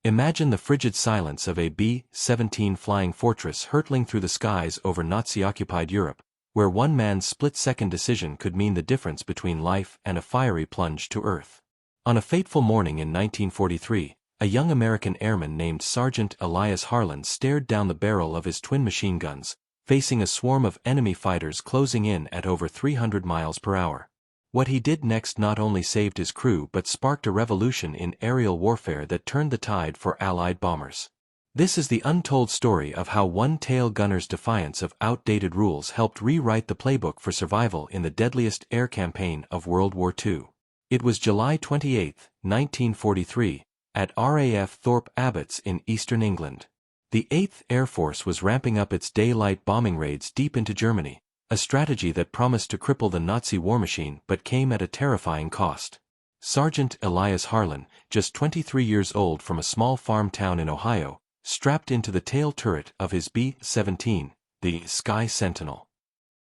Imagine the frigid silence of a B-17 flying fortress hurtling through the skies over Nazi-occupied Europe, where one man's split-second decision could mean the difference between life and a fiery plunge to earth. On a fateful morning in 1943, a young American airman named Sergeant Elias Harlan stared down the barrel of his twin machine guns, facing a swarm of enemy fighters closing in at over 300 miles per hour. What he did next not only saved his crew but sparked a revolution in aerial warfare that turned the tide for Allied bombers. This is the untold story of how one-tail gunner's defiance of outdated rules helped rewrite the playbook for survival in the deadliest air campaign of World War II. It was July 28, 1943, at RAF Thorpe Abbotts in eastern England. The 8th Air Force was ramping up its daylight bombing raids deep into Germany, a strategy that promised to cripple the Nazi war machine but came at a terrifying cost. Sergeant Elias Harlan, just 23 years old from a small farm town in Ohio, strapped into the tail turret of his B-17, the Sky Sentinel.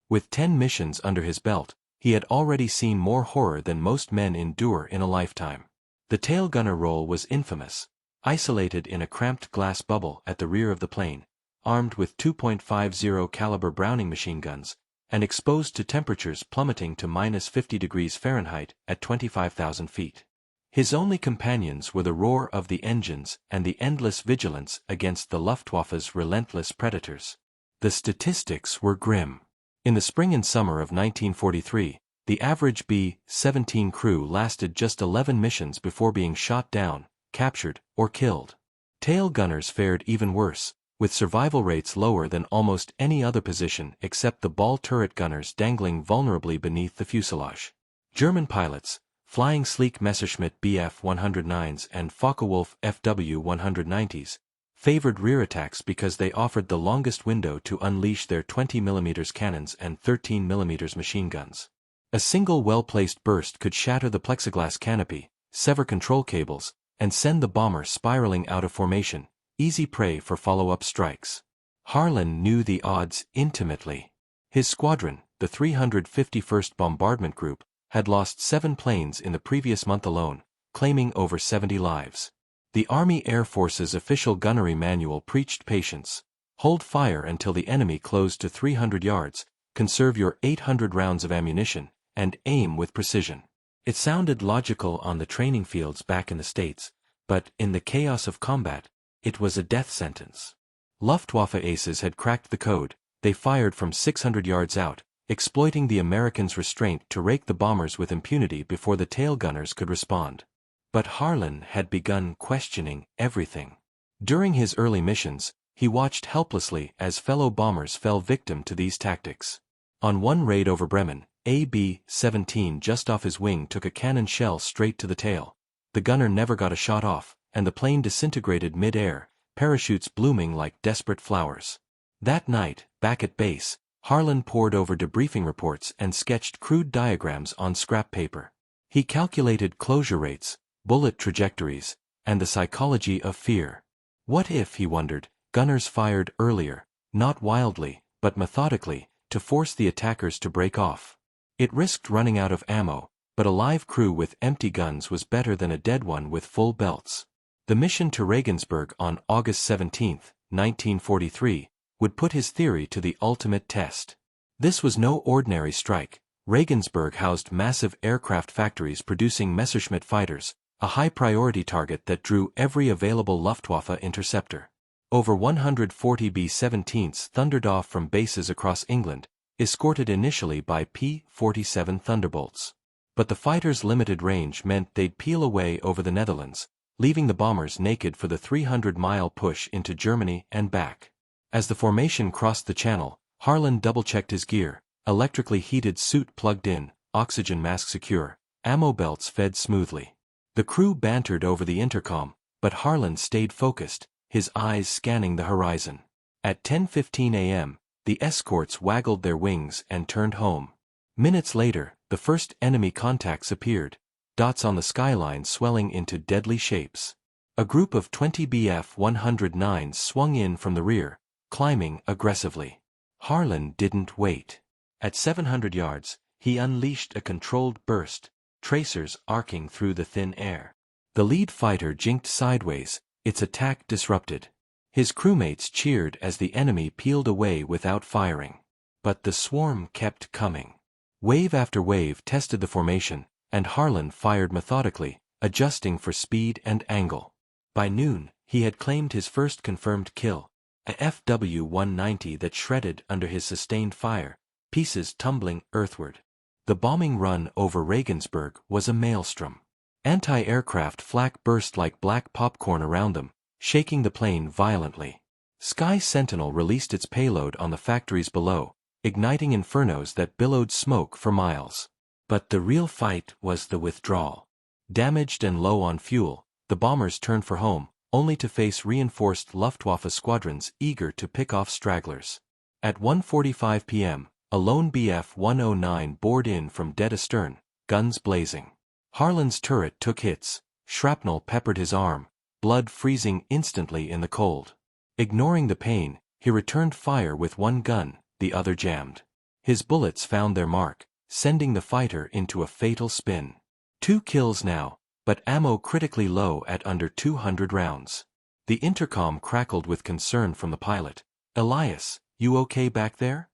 With 10 missions under his belt, he had already seen more horror than most men endure in a lifetime. The tail gunner role was infamous. Isolated in a cramped glass bubble at the rear of the plane, armed with 2.50 caliber Browning machine guns, and exposed to temperatures plummeting to -50 degrees Fahrenheit at 25,000 feet. His only companions were the roar of the engines and the endless vigilance against the Luftwaffe's relentless predators. The statistics were grim. In the spring and summer of 1943, the average B-17 crew lasted just 11 missions before being shot down, captured, or killed. Tail gunners fared even worse, with survival rates lower than almost any other position except the ball turret gunners dangling vulnerably beneath the fuselage. German pilots, flying sleek Messerschmitt Bf-109s and Focke-Wulf Fw-190s, favored rear attacks because they offered the longest window to unleash their 20mm cannons and 13mm machine guns. A single well-placed burst could shatter the plexiglass canopy, sever control cables, and send the bomber spiraling out of formation, easy prey for follow-up strikes. Harlan knew the odds intimately. His squadron, the 351st Bombardment Group, had lost 7 planes in the previous month alone, claiming over 70 lives. The Army Air Force's official gunnery manual preached patience. Hold fire until the enemy closed to 300 yards, conserve your 800 rounds of ammunition, and aim with precision. It sounded logical on the training fields back in the States, but in the chaos of combat, it was a death sentence. Luftwaffe aces had cracked the code. They fired from 600 yards out, exploiting the Americans' restraint to rake the bombers with impunity before the tail gunners could respond. But Harlan had begun questioning everything. During his early missions, he watched helplessly as fellow bombers fell victim to these tactics. On one raid over Bremen, a B-17 just off his wing took a cannon shell straight to the tail. The gunner never got a shot off, and the plane disintegrated mid-air, parachutes blooming like desperate flowers. That night, back at base, Harlan pored over debriefing reports and sketched crude diagrams on scrap paper. He calculated closure rates, bullet trajectories, and the psychology of fear. What if, he wondered, gunners fired earlier, not wildly, but methodically, to force the attackers to break off? It risked running out of ammo, but a live crew with empty guns was better than a dead one with full belts. The mission to Regensburg on August 17, 1943, would put his theory to the ultimate test. This was no ordinary strike. Regensburg housed massive aircraft factories producing Messerschmitt fighters, a high-priority target that drew every available Luftwaffe interceptor. Over 140 B-17s thundered off from bases across England, escorted initially by P-47 Thunderbolts. But the fighters' limited range meant they'd peel away over the Netherlands, leaving the bombers naked for the 300-mile push into Germany and back. As the formation crossed the channel, Harlan double-checked his gear, electrically heated suit plugged in, oxygen mask secure, ammo belts fed smoothly. The crew bantered over the intercom, but Harlan stayed focused, his eyes scanning the horizon. At 10:15 a.m., the escorts waggled their wings and turned home. Minutes later, the first enemy contacts appeared, dots on the skyline swelling into deadly shapes. A group of 20 Bf-109s swung in from the rear, climbing aggressively. Harlan didn't wait. At 700 yards, he unleashed a controlled burst, tracers arcing through the thin air. The lead fighter jinked sideways, its attack disrupted. His crewmates cheered as the enemy peeled away without firing. But the swarm kept coming. Wave after wave tested the formation, and Harlan fired methodically, adjusting for speed and angle. By noon, he had claimed his first confirmed kill, a FW-190 that shredded under his sustained fire, pieces tumbling earthward. The bombing run over Regensburg was a maelstrom. Anti-aircraft flak burst like black popcorn around them, shaking the plane violently. Sky Sentinel released its payload on the factories below, igniting infernos that billowed smoke for miles. But the real fight was the withdrawal. Damaged and low on fuel, the bombers turned for home, only to face reinforced Luftwaffe squadrons eager to pick off stragglers. At 1:45 p.m., a lone Bf-109 bored in from dead astern, guns blazing. Harlan's turret took hits, shrapnel peppered his arm, blood freezing instantly in the cold. Ignoring the pain, he returned fire with one gun, the other jammed. His bullets found their mark, sending the fighter into a fatal spin. 2 kills now, but ammo critically low at under 200 rounds. The intercom crackled with concern from the pilot. "Elias, you okay back there?"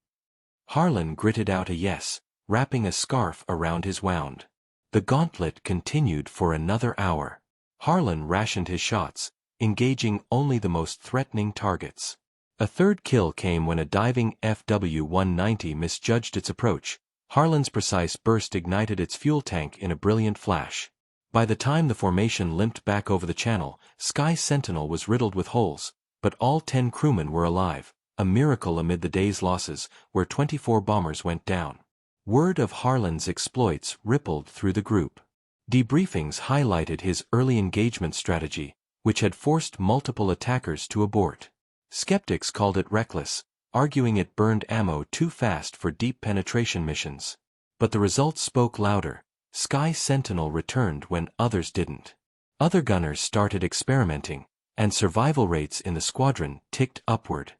Harlan gritted out a yes, wrapping a scarf around his wound. The gauntlet continued for another hour. Harlan rationed his shots, engaging only the most threatening targets. A third kill came when a diving FW-190 misjudged its approach. Harlan's precise burst ignited its fuel tank in a brilliant flash. By the time the formation limped back over the channel, Sky Sentinel was riddled with holes, but all 10 crewmen were alive, a miracle amid the day's losses, where 24 bombers went down. Word of Harlan's exploits rippled through the group. Debriefings highlighted his early engagement strategy, which had forced multiple attackers to abort. Skeptics called it reckless, arguing it burned ammo too fast for deep penetration missions. But the results spoke louder. Sky Sentinel returned when others didn't. Other gunners started experimenting, and survival rates in the squadron ticked upward.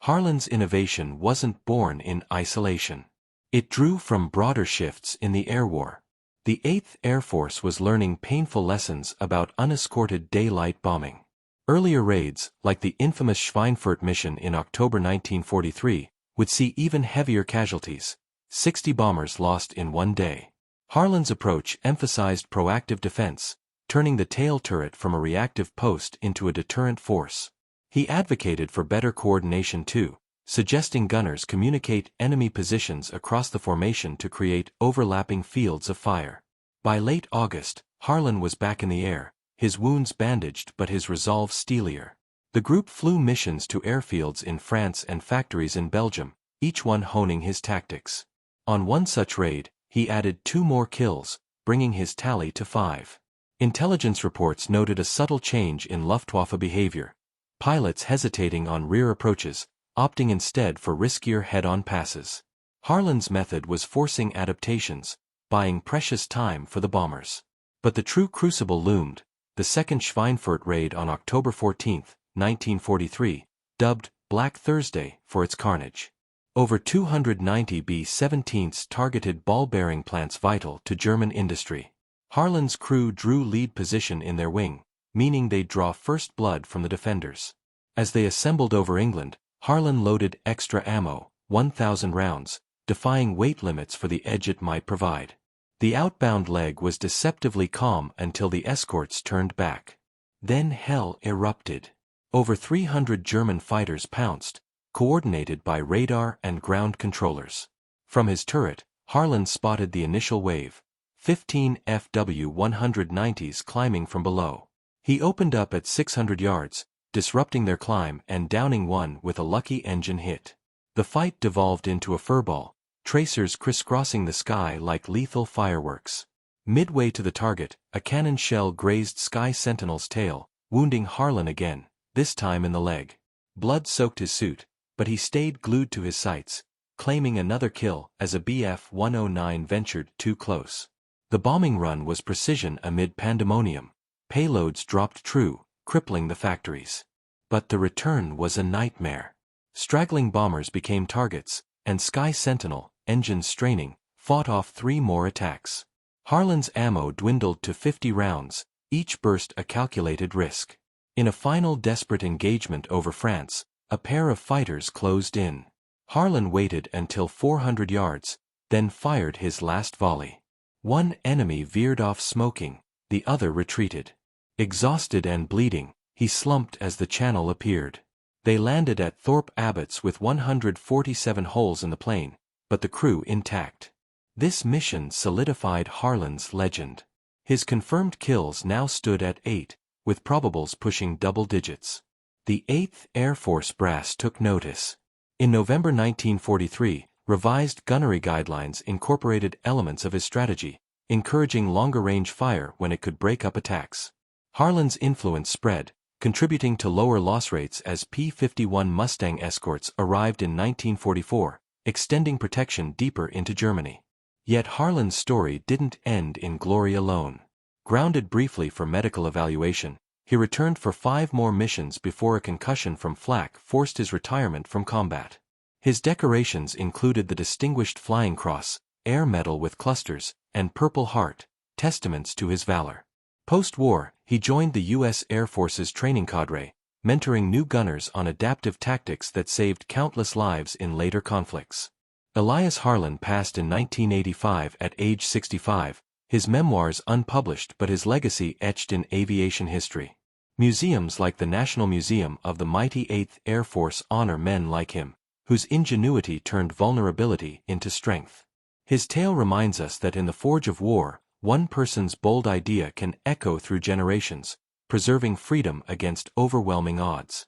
Harlan's innovation wasn't born in isolation. It drew from broader shifts in the air war. The 8th Air Force was learning painful lessons about unescorted daylight bombing. Earlier raids, like the infamous Schweinfurt mission in October 1943, would see even heavier casualties, 60 bombers lost in one day. Harlan's approach emphasized proactive defense, turning the tail turret from a reactive post into a deterrent force. He advocated for better coordination too, suggesting gunners communicate enemy positions across the formation to create overlapping fields of fire. By late August, Harlan was back in the air, his wounds bandaged but his resolve steelier. The group flew missions to airfields in France and factories in Belgium, each one honing his tactics. On one such raid, he added 2 more kills, bringing his tally to 5. Intelligence reports noted a subtle change in Luftwaffe behavior, pilots hesitating on rear approaches, opting instead for riskier head-on passes. Harlan's method was forcing adaptations, buying precious time for the bombers. But the true crucible loomed, the second Schweinfurt raid on October 14, 1943, dubbed Black Thursday for its carnage. Over 290 B-17s targeted ball-bearing plants vital to German industry. Harlan's crew drew lead position in their wing, meaning they'd draw first blood from the defenders. As they assembled over England, Harlan loaded extra ammo, 1,000 rounds, defying weight limits for the edge it might provide. The outbound leg was deceptively calm until the escorts turned back. Then hell erupted. Over 300 German fighters pounced, coordinated by radar and ground controllers. From his turret, Harlan spotted the initial wave, 15 FW-190s climbing from below. He opened up at 600 yards, disrupting their climb and downing one with a lucky engine hit. The fight devolved into a furball, tracers crisscrossing the sky like lethal fireworks. Midway to the target, a cannon shell grazed Sky Sentinel's tail, wounding Harlan again, this time in the leg. Blood soaked his suit, but he stayed glued to his sights, claiming another kill as a Bf-109 ventured too close. The bombing run was precision amid pandemonium. Payloads dropped true, crippling the factories. But the return was a nightmare. Straggling bombers became targets, and Sky Sentinel, engines straining, fought off 3 more attacks. Harlan's ammo dwindled to 50 rounds, each burst a calculated risk. In a final desperate engagement over France, a pair of fighters closed in. Harlan waited until 400 yards, then fired his last volley. One enemy veered off smoking, the other retreated. Exhausted and bleeding, he slumped as the channel appeared. They landed at Thorpe Abbotts with 147 holes in the plane, but the crew intact. This mission solidified Harlan's legend. His confirmed kills now stood at 8, with probables pushing double digits. The 8th Air Force brass took notice. In November 1943, revised gunnery guidelines incorporated elements of his strategy, encouraging longer-range fire when it could break up attacks. Harlan's influence spread, contributing to lower loss rates as P-51 Mustang escorts arrived in 1944, extending protection deeper into Germany. Yet Harlan's story didn't end in glory alone. Grounded briefly for medical evaluation, he returned for 5 more missions before a concussion from flak forced his retirement from combat. His decorations included the Distinguished Flying Cross, Air Medal with Clusters, and Purple Heart, testaments to his valor. Post-war, he joined the U.S. Air Force's training cadre, mentoring new gunners on adaptive tactics that saved countless lives in later conflicts. Elias Harlan passed in 1985 at age 65, his memoirs unpublished but his legacy etched in aviation history. Museums like the National Museum of the Mighty 8th Air Force honor men like him, whose ingenuity turned vulnerability into strength. His tale reminds us that in the forge of war, one person's bold idea can echo through generations, preserving freedom against overwhelming odds.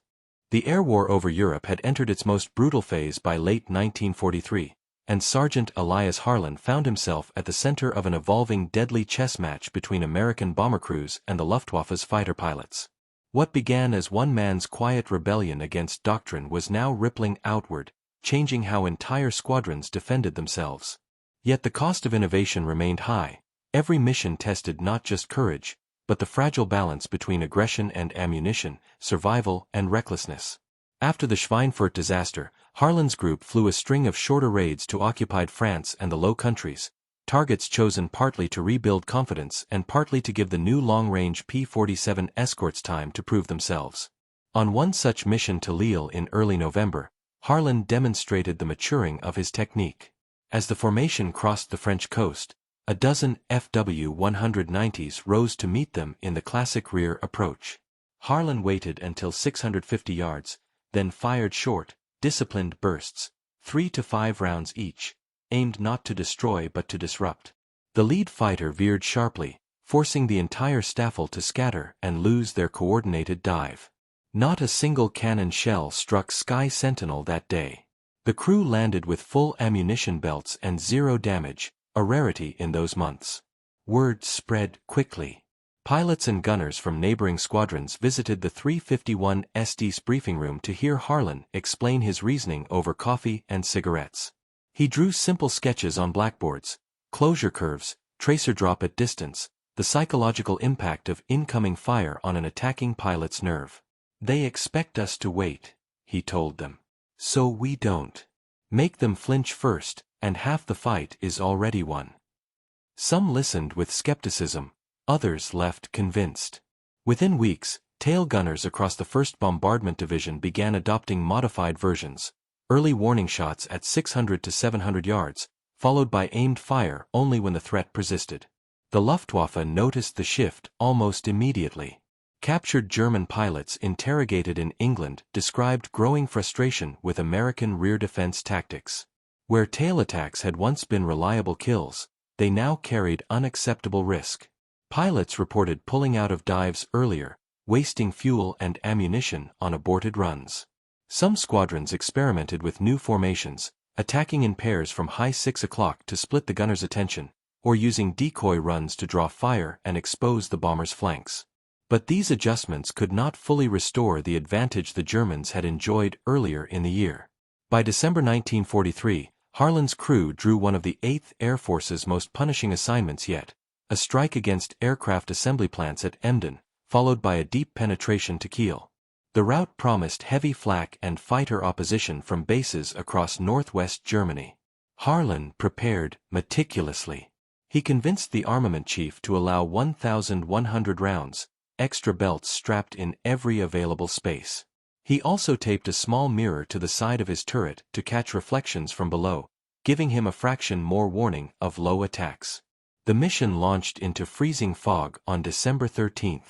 The air war over Europe had entered its most brutal phase by late 1943, and Sergeant Elias Harlan found himself at the center of an evolving deadly chess match between American bomber crews and the Luftwaffe's fighter pilots. What began as one man's quiet rebellion against doctrine was now rippling outward, changing how entire squadrons defended themselves. Yet the cost of innovation remained high. Every mission tested not just courage, but the fragile balance between aggression and ammunition, survival and recklessness. After the Schweinfurt disaster, Harlan's group flew a string of shorter raids to occupied France and the Low Countries, targets chosen partly to rebuild confidence and partly to give the new long-range P-47 escorts time to prove themselves. On one such mission to Lille in early November, Harlan demonstrated the maturing of his technique. As the formation crossed the French coast, a dozen FW-190s rose to meet them in the classic rear approach. Harlan waited until 650 yards, then fired short, disciplined bursts, 3 to 5 rounds each, aimed not to destroy but to disrupt. The lead fighter veered sharply, forcing the entire staffel to scatter and lose their coordinated dive. Not a single cannon shell struck Sky Sentinel that day. The crew landed with full ammunition belts and 0 damage, a rarity in those months. Word spread quickly. Pilots and gunners from neighboring squadrons visited the 351's briefing room to hear Harlan explain his reasoning over coffee and cigarettes. He drew simple sketches on blackboards, closure curves, tracer drop at distance, the psychological impact of incoming fire on an attacking pilot's nerve. "They expect us to wait," he told them. "So we don't. Make them flinch first, and half the fight is already won." Some listened with skepticism, others left convinced. Within weeks, tail gunners across the 1st Bombardment Division began adopting modified versions, early warning shots at 600 to 700 yards, followed by aimed fire only when the threat persisted. The Luftwaffe noticed the shift almost immediately. Captured German pilots interrogated in England described growing frustration with American rear defense tactics. Where tail attacks had once been reliable kills, they now carried unacceptable risk. Pilots reported pulling out of dives earlier, wasting fuel and ammunition on aborted runs. Some squadrons experimented with new formations, attacking in pairs from high 6 o'clock to split the gunner's attention, or using decoy runs to draw fire and expose the bomber's flanks. But these adjustments could not fully restore the advantage the Germans had enjoyed earlier in the year. By December 1943, Harlan's crew drew one of the 8th Air Force's most punishing assignments yet, a strike against aircraft assembly plants at Emden, followed by a deep penetration to Kiel. The route promised heavy flak and fighter opposition from bases across northwest Germany. Harlan prepared meticulously. He convinced the armament chief to allow 1,100 rounds, extra belts strapped in every available space. He also taped a small mirror to the side of his turret to catch reflections from below, giving him a fraction more warning of low attacks. The mission launched into freezing fog on December 13.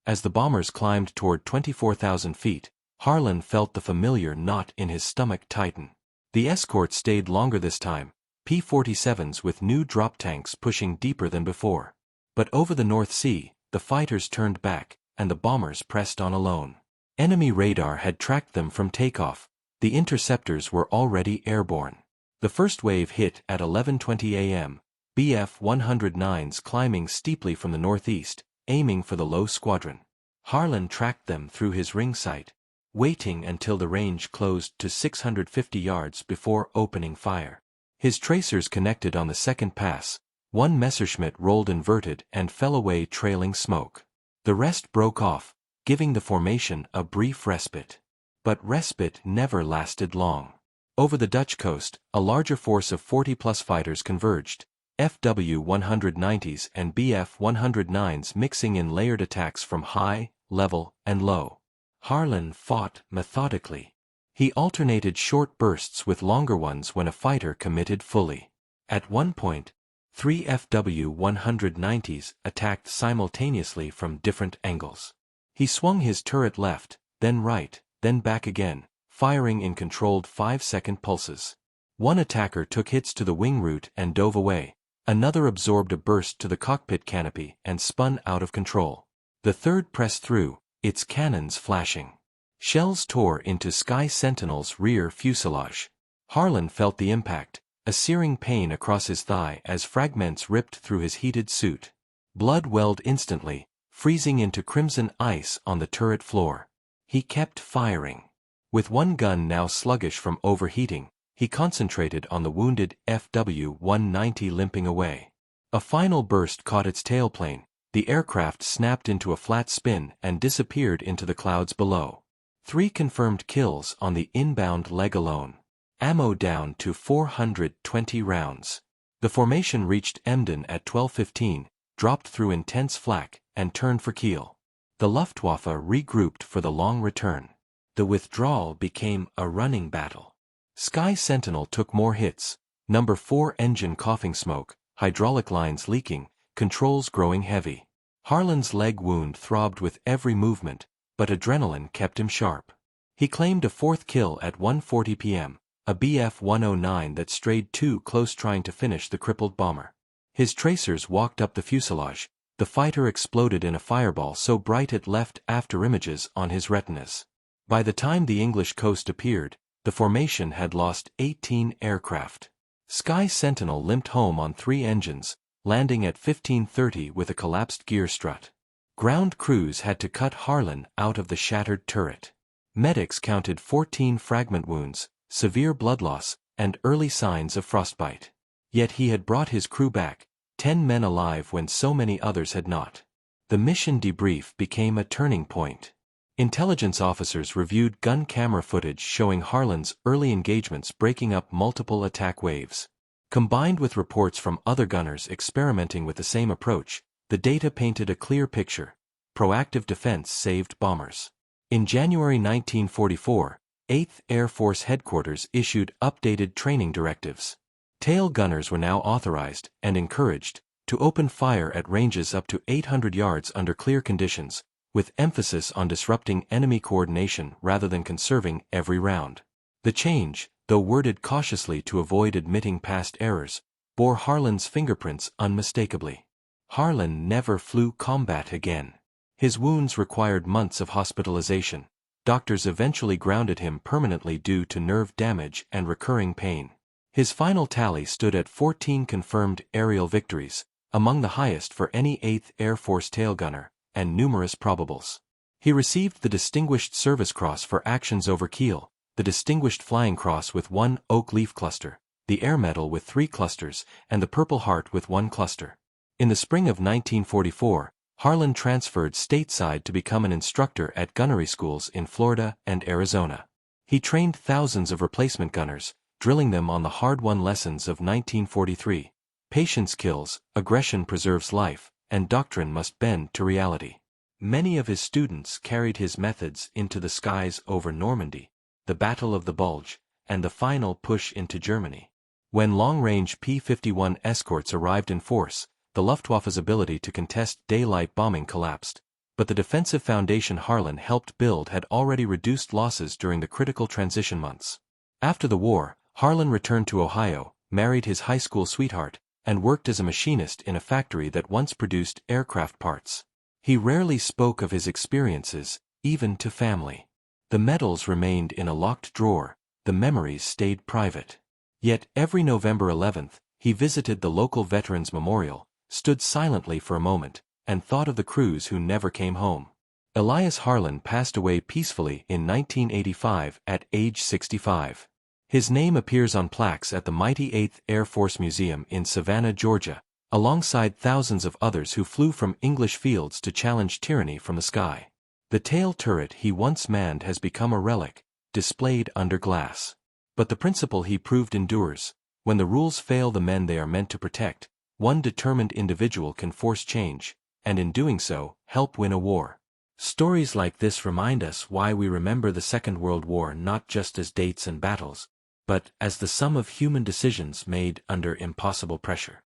As the bombers climbed toward 24,000 feet, Harlan felt the familiar knot in his stomach tighten. The escort stayed longer this time, P-47s with new drop tanks pushing deeper than before. But over the North Sea, the fighters turned back, and the bombers pressed on alone. Enemy radar had tracked them from takeoff. The interceptors were already airborne. The first wave hit at 11:20 a.m., Bf-109s climbing steeply from the northeast, aiming for the low squadron. Harlan tracked them through his ring sight, waiting until the range closed to 650 yards before opening fire. His tracers connected on the second pass. One Messerschmitt rolled inverted and fell away trailing smoke. The rest broke off, giving the formation a brief respite. But respite never lasted long. Over the Dutch coast, a larger force of 40-plus fighters converged, FW-190s and Bf-109s mixing in layered attacks from high, level, and low. Harlan fought methodically. He alternated short bursts with longer ones when a fighter committed fully. At one point, 3 FW-190s attacked simultaneously from different angles. He swung his turret left, then right, then back again, firing in controlled 5-second pulses. One attacker took hits to the wing root and dove away. Another absorbed a burst to the cockpit canopy and spun out of control. The third pressed through, its cannons flashing. Shells tore into Sky Sentinel's rear fuselage. Harlan felt the impact, a searing pain across his thigh as fragments ripped through his heated suit. Blood welled instantly, freezing into crimson ice on the turret floor. He kept firing. With one gun now sluggish from overheating, he concentrated on the wounded FW-190 limping away. A final burst caught its tailplane. The aircraft snapped into a flat spin and disappeared into the clouds below. 3 confirmed kills on the inbound leg alone. Ammo down to 420 rounds. The formation reached Emden at 12:15, dropped through intense flak, and turned for Kiel. The Luftwaffe regrouped for the long return. The withdrawal became a running battle. Sky Sentinel took more hits, number 4 engine coughing smoke, hydraulic lines leaking, controls growing heavy. Harlan's leg wound throbbed with every movement, but adrenaline kept him sharp. He claimed a 4th kill at 1:40 p.m., a Bf-109 that strayed too close trying to finish the crippled bomber. His tracers walked up the fuselage. The fighter exploded in a fireball so bright it left afterimages on his retinas. By the time the English coast appeared, the formation had lost 18 aircraft. Sky Sentinel limped home on 3 engines, landing at 15:30 with a collapsed gear strut. Ground crews had to cut Harlan out of the shattered turret. Medics counted 14 fragment wounds, severe blood loss, and early signs of frostbite. Yet he had brought his crew back, 10 men alive when so many others had not. The mission debrief became a turning point. Intelligence officers reviewed gun camera footage showing Harlan's early engagements breaking up multiple attack waves. Combined with reports from other gunners experimenting with the same approach, the data painted a clear picture. Proactive defense saved bombers. In January 1944, 8th Air Force Headquarters issued updated training directives. Tail gunners were now authorized, and encouraged, to open fire at ranges up to 800 yards under clear conditions, with emphasis on disrupting enemy coordination rather than conserving every round. The change, though worded cautiously to avoid admitting past errors, bore Harlan's fingerprints unmistakably. Harlan never flew combat again. His wounds required months of hospitalization. Doctors eventually grounded him permanently due to nerve damage and recurring pain. His final tally stood at 14 confirmed aerial victories, among the highest for any 8th Air Force tail gunner, and numerous probables. He received the Distinguished Service Cross for actions over Kiel, the Distinguished Flying Cross with 1 oak leaf cluster, the Air Medal with 3 clusters, and the Purple Heart with 1 cluster. In the spring of 1944, Harlan transferred stateside to become an instructor at gunnery schools in Florida and Arizona. He trained thousands of replacement gunners, drilling them on the hard-won lessons of 1943. Patience kills, aggression preserves life, and doctrine must bend to reality. Many of his students carried his methods into the skies over Normandy, the Battle of the Bulge, and the final push into Germany. When long-range P-51 escorts arrived in force, the Luftwaffe's ability to contest daylight bombing collapsed, but the defensive foundation Harlan helped build had already reduced losses during the critical transition months. After the war, Harlan returned to Ohio, married his high school sweetheart, and worked as a machinist in a factory that once produced aircraft parts. He rarely spoke of his experiences, even to family. The medals remained in a locked drawer, the memories stayed private. Yet every November 11th, he visited the local Veterans Memorial, stood silently for a moment, and thought of the crews who never came home. Elias Harlan passed away peacefully in 1985 at age 65. His name appears on plaques at the mighty 8th Air Force Museum in Savannah, Georgia, alongside thousands of others who flew from English fields to challenge tyranny from the sky. The tail turret he once manned has become a relic, displayed under glass. But the principle he proved endures. When the rules fail the men they are meant to protect, one determined individual can force change, and in doing so, help win a war. Stories like this remind us why we remember the Second World War not just as dates and battles, but as the sum of human decisions made under impossible pressure.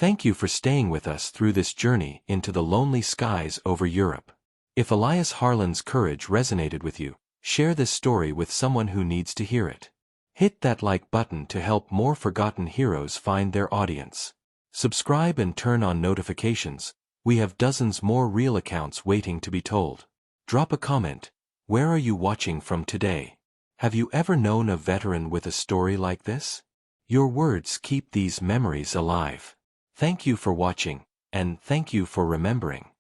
Thank you for staying with us through this journey into the lonely skies over Europe. If Elias Harlan's courage resonated with you, share this story with someone who needs to hear it. Hit that like button to help more forgotten heroes find their audience. Subscribe and turn on notifications. We have dozens more real accounts waiting to be told. Drop a comment. Where are you watching from today? Have you ever known a veteran with a story like this? Your words keep these memories alive. Thank you for watching, and thank you for remembering.